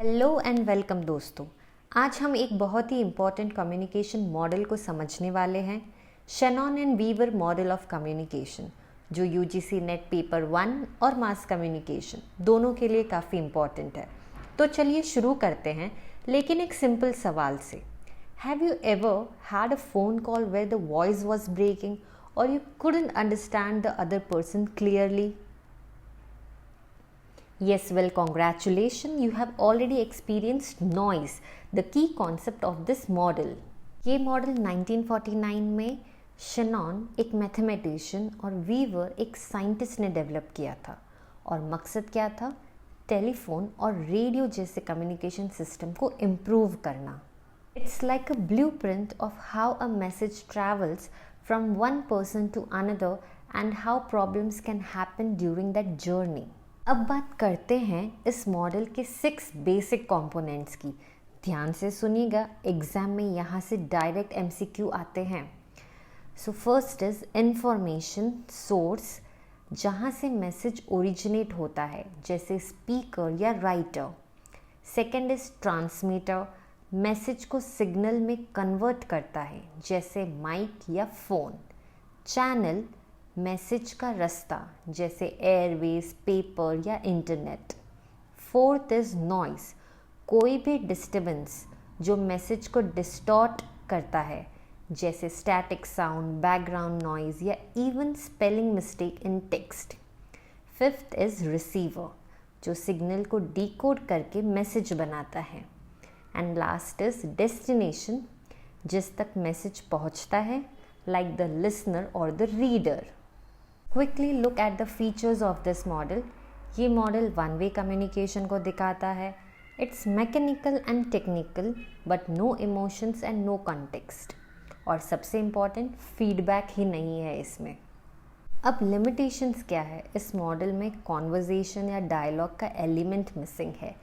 Hello and welcome दोस्तों। आज हम एक बहुत ही इम्पॉर्टेंट कम्युनिकेशन मॉडल को समझने वाले हैं, Shannon and Weaver model of communication, जो यूजीसी नेट पेपर 1 और मास कम्युनिकेशन दोनों के लिए काफ़ी इम्पॉर्टेंट है। तो चलिए शुरू करते हैं, लेकिन एक सिंपल सवाल से। Have you ever had a phone call where the voice was breaking और you couldn't understand the other person clearly? Yes, well, congratulations, you have already experienced noise, the key concept of this model. ये model 1949 में Shannon एक mathematician और Weaver एक scientist ने develop किया था, और मकसद क्या था? टेलीफोन और रेडियो जैसे कम्युनिकेशन सिस्टम को इम्प्रूव करना। It's like a blueprint of how a message travels from one person to another and how problems can happen during that journey. अब बात करते हैं इस मॉडल के 6 बेसिक कंपोनेंट्स की। ध्यान से सुनिएगा, एग्जाम में यहाँ से डायरेक्ट एमसीक्यू आते हैं। So first is information source, जहाँ से मैसेज ओरिजिनेट होता है, जैसे स्पीकर या writer. Second is transmitter, message को सिग्नल में कन्वर्ट करता है, जैसे माइक या फोन। चैनल, मैसेज का रास्ता, जैसे एयरवेज, पेपर या इंटरनेट। फोर्थ इज नॉइस, कोई भी डिस्टर्बेंस जो मैसेज को डिस्टॉर्ट करता है, जैसे स्टैटिक साउंड, बैकग्राउंड नॉइज या even spelling mistake in text. Fifth is receiver, जो सिग्नल को डिकोड करके मैसेज बनाता है। एंड लास्ट इज डेस्टिनेशन, जिस तक मैसेज पहुंचता है, लाइक द लिसनर और the reader. Quickly look at the features of this model. ये मॉडल वन वे कम्युनिकेशन को दिखाता है। It's mechanical and technical, but no emotions and no context. और सबसे इम्पॉर्टेंट, फीडबैक ही नहीं है इसमें। अब लिमिटेशंस क्या है? इस मॉडल में कॉन्वर्जेशन या डायलॉग का एलिमेंट मिसिंग है।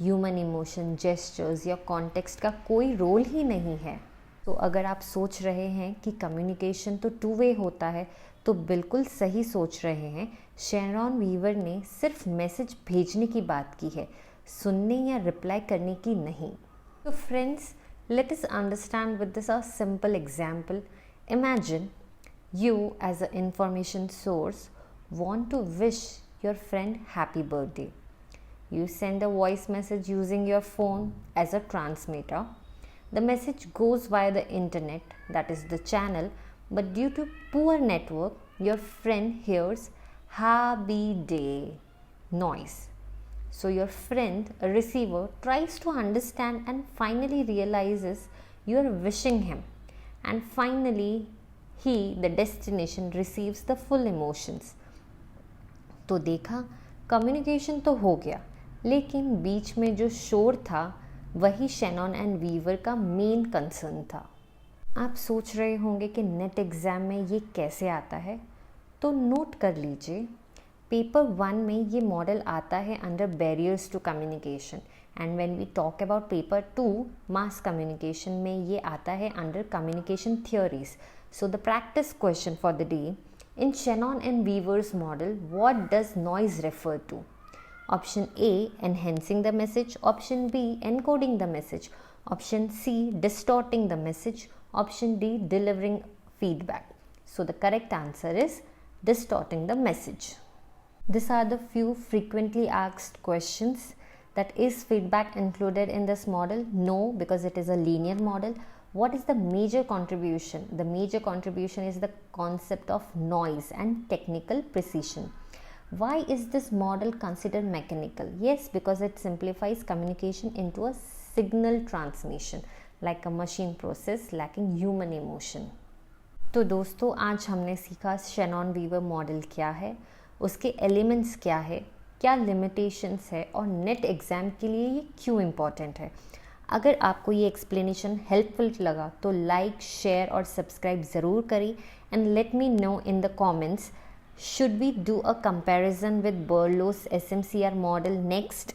ह्यूमन इमोशन, जेस्चर्स या कॉन्टेक्स्ट का कोई रोल ही नहीं है। तो अगर आप सोच रहे हैं कि कम्युनिकेशन तो 2 वे होता है, तो बिल्कुल सही सोच रहे हैं। शेनॉन वीवर ने सिर्फ मैसेज भेजने की बात की है, सुनने या रिप्लाई करने की नहीं। तो friends, let us understand with this a simple example. Imagine you as an information source want to wish your friend happy birthday. You send a voice message using your phone as a transmitter. The message goes via the internet, that is the channel, but due to poor network, your friend hears happy day noise. So your friend, a receiver, tries to understand and finally realizes you are wishing him, and finally he, the destination, receives the full emotions. तो देखा, communication तो हो गया, लेकिन बीच में जो शोर था वही शेनॉन एंड वीवर का मेन कंसर्न था। आप सोच रहे होंगे कि नेट एग्ज़ाम में ये कैसे आता है, तो नोट कर लीजिए। पेपर 1 में ये मॉडल आता है under barriers to communication, and when we talk about paper 2 mass communication में ये आता है under communication theories. So the practice question for the day: in Shannon and Weaver's model, what does noise refer to? Option A, enhancing the message. Option B, encoding the message. Option C, distorting the message. Option D, delivering feedback. So the correct answer is distorting the message. These are the few frequently asked questions. That is feedback included in this model? No, because it is a linear model. What is the major contribution? The major contribution is the concept of noise and technical precision. Why is this model considered mechanical? Yes, because it simplifies communication into a signal transmission, like a machine process lacking human emotion. तो दोस्तों, आज हमने सीखा Shannon Weaver model क्या है, उसके elements क्या है, क्या लिमिटेशंस है, और नेट एग्ज़ाम के लिए ये क्यों इम्पॉर्टेंट है। अगर आपको ये एक्सप्लेनेशन हेल्पफुल लगा तो लाइक, शेयर और सब्सक्राइब ज़रूर करें, and let me know in the comments, should we do a comparison with Berlo's SMCR model next.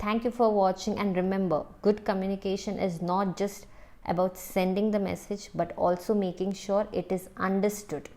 Thank you for watching, and remember, good communication is not just about sending the message, but also making sure it is understood.